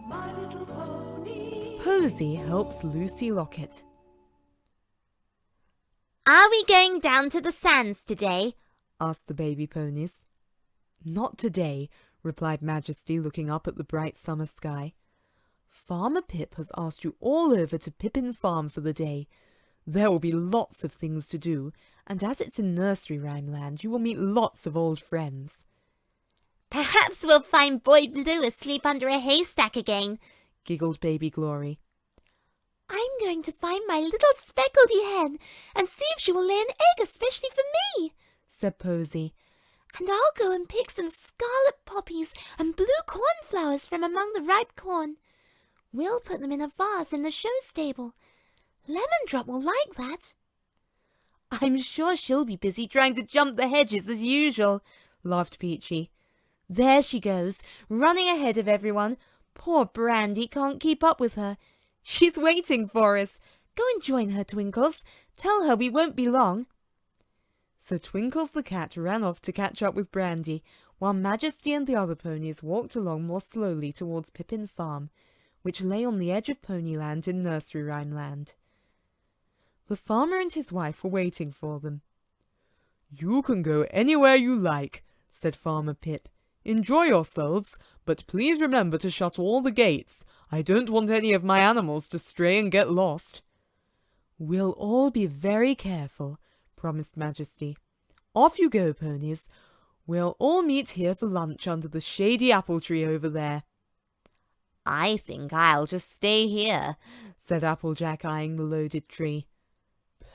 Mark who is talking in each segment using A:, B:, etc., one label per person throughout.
A: My Little Pony.
B: Posey helps Lucy Locket.
C: Are we going down to the sands today?
B: Asked the baby ponies. Not today, replied Majesty, looking up at the bright summer sky. Farmer Pip has asked you all over to Pippin Farm for the day. There will be lots of things to do, and as it's in nursery rhyme land, you will meet lots of old friends.
C: Perhaps we'll find Boy Blue asleep under a haystack again,
B: Giggled Baby Glory.
C: I'm going to find my little Speckles the Hen and see if she will lay an egg especially for me,
B: Said Posey.
C: and I'll go and pick some scarlet poppies and blue cornflowers from among the ripe corn. We'll put them in a vase in the show stable. Lemon Drop will like that.
B: I'm sure she'll be busy trying to jump the hedges as usual, laughed Peachy. There she goes, running ahead of everyone. Poor Brandy can't keep up with her. She's waiting for us. Go and join her, Twinkles. Tell her we won't be long. So Twinkles the cat ran off to catch up with Brandy, while Majesty and the other ponies walked along more slowly towards Pippin Farm, which lay on the edge of Ponyland in Nursery Rhyme Land. The farmer and his wife were waiting for them. You can go anywhere you like, said Farmer Pip. Enjoy yourselves, but please remember to shut all the gates. I don't want any of my animals to stray and get lost. We'll all be very careful, promised Majesty. Off you go, ponies. We'll all meet here for lunch under the shady apple tree over there.
C: I think I'll just stay here,
B: said Applejack, eyeing the loaded tree.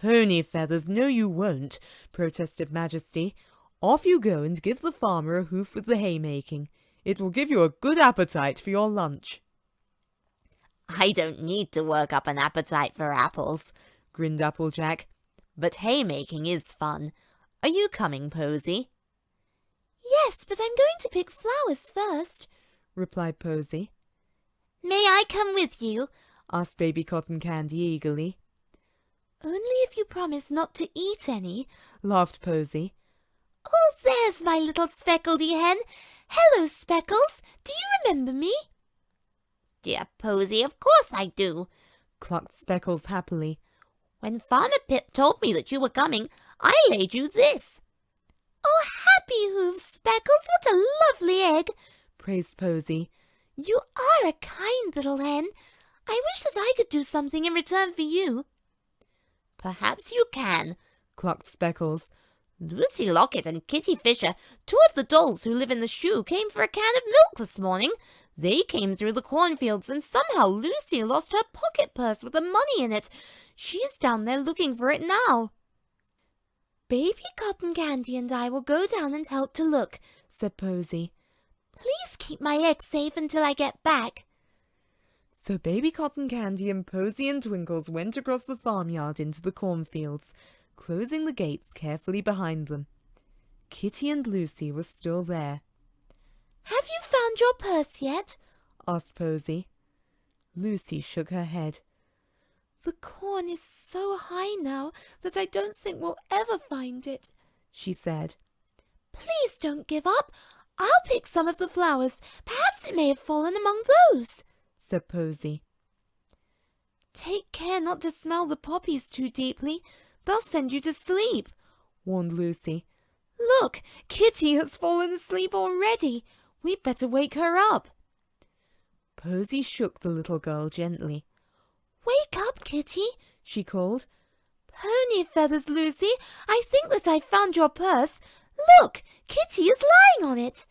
B: Pony feathers, no you won't, protested Majesty. Off you go and give the farmer a hoof with the haymaking. It will give you a good appetite for your lunch.
C: I don't need to work up an appetite for apples,
B: grinned Applejack.
C: but haymaking is fun. Are you coming, Posey?
D: Yes, but I'm going to pick flowers first,
B: replied Posey.
D: May I come with you?
B: Asked Baby Cotton Candy eagerly.
D: Only if you promise not to eat any,
B: laughed Posey.
D: Oh, there's my little Speckledy Hen. Hello, Speckles. Do you remember me?
C: Dear Posey, of course I do,
B: clucked Speckles happily.
C: When Farmer Pip told me that you were coming, I laid you this.
D: Oh, happy hooves, Speckles. What a lovely egg,
B: praised Posey.
D: You are a kind little hen. I wish that I could do something in return for you.
C: Perhaps you can,
B: clucked Speckles.
C: Lucy Locket and Kitty Fisher, two of the dolls who live in the shoe, came for a can of milk this morning. They came through the cornfields, and somehow Lucy lost her pocket purse with the money in it. She's down there looking for it now.
D: Baby Cotton Candy and I will go down and help to look, said Posey. Please keep my egg safe until I get back.
B: So Baby Cotton Candy and Posey and Twinkles went across the farmyard into the cornfields, closing the gates carefully behind them. Kitty and Lucy were still there.
D: Have you found your purse yet?
B: asked Posey. Lucy shook her head.
D: The corn is so high now that I don't think we'll ever find it,
B: she said.
D: Please don't give up. I'll pick some of the flowers. Perhaps it may have fallen among those,
B: said Posey.
D: Take care not to smell the poppies too deeply. They'll send you to sleep,
B: warned Lucy.
D: Look, Kitty has fallen asleep already. We'd better wake her up.
B: Posey shook the little girl gently.
D: Wake up, Kitty,
B: she called.
D: Pony feathers, Lucy. I think that I found your purse. Look, Kitty is lying on it.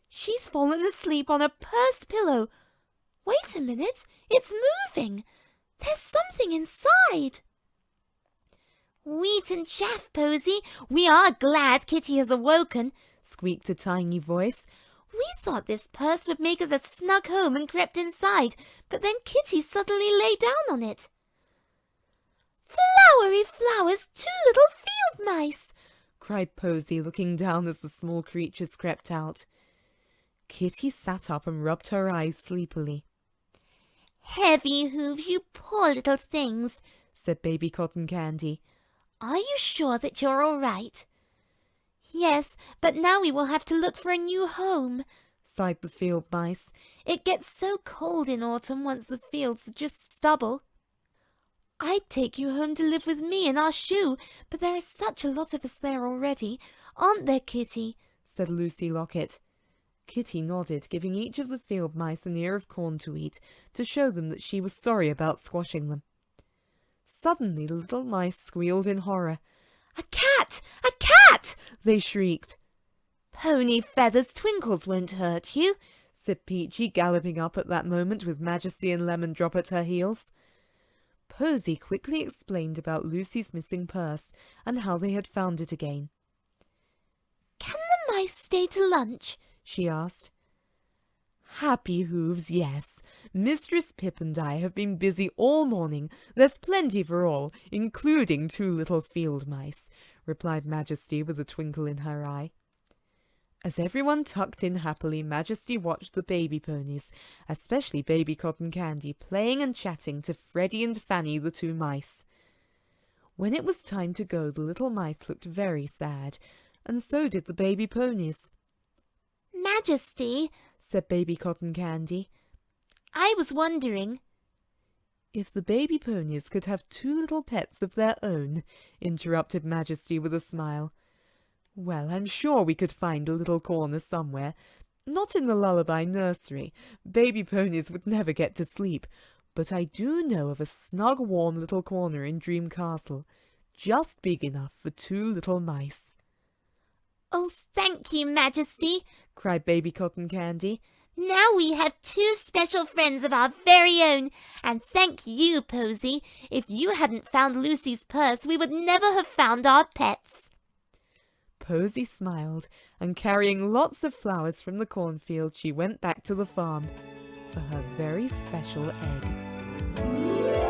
D: She's fallen asleep on a purse pillow. Wait a minute, it's moving. There's something inside.
C: Wheat and chaff, Posey. We are glad Kitty has awoken,
B: squeaked a tiny voice.
C: We thought this purse would make us a snug home and crept inside, but then Kitty suddenly lay down on it.
D: Flowery flowers, two little field mice,
B: cried Posey, looking down as the small creatures crept out. Kitty sat up and rubbed her eyes sleepily.
C: Heavy hooves, you poor little things,
B: said Baby Cotton Candy.
C: Are you sure that you're all right?
D: Yes, but now we will have to look for a new home,
B: sighed the field mice.
D: "It gets so cold in autumn once the fields are just stubble. I'd take you home to live with me in our shoe, but there are such a lot of us there already, aren't there, Kitty?"
B: said Lucy Locket. Kitty nodded, giving each of the field mice an ear of corn to eat, to show them that she was sorry about squashing them. Suddenly the little mice squealed in horror.
D: "A cat! A cat!"
B: they shrieked.
D: "Pony Feathers Twinkles won't hurt you,"
B: said Peachy, galloping up at that moment with Majesty and Lemon Drop at her heels. Posey quickly explained about Lucy's missing purse and how they had found it again.
D: "Can the mice stay to lunch?" she asked.
B: Happy Hooves, yes. Mistress Pip and I have been busy all morning. There's plenty for all, including 2 little field mice, replied Majesty with a twinkle in her eye. As everyone tucked in happily, Majesty watched the baby ponies, especially Baby Cotton Candy, playing and chatting to Freddie and Fanny, the 2 mice. When it was time to go, the little mice looked very sad, and so did the baby ponies.
D: "Majesty,"
B: said Baby Cotton Candy,
D: "I was wondering—"
B: "If the baby ponies could have 2 little pets of their own," interrupted Majesty with a smile. "Well, I'm sure we could find a little corner somewhere. Not in the Lullaby Nursery. Baby ponies would never get to sleep. But I do know of a snug, warm little corner in Dream Castle, just big enough for 2 little mice."
D: "Oh, thank you, Majesty,"
B: cried Baby Cotton Candy.
D: "Now we have 2 special friends of our very own. And thank you, Posey. If you hadn't found Lucy's purse, we would never have found our pets."
B: Posey smiled, and carrying lots of flowers from the cornfield, she went back to the farm for her very special egg.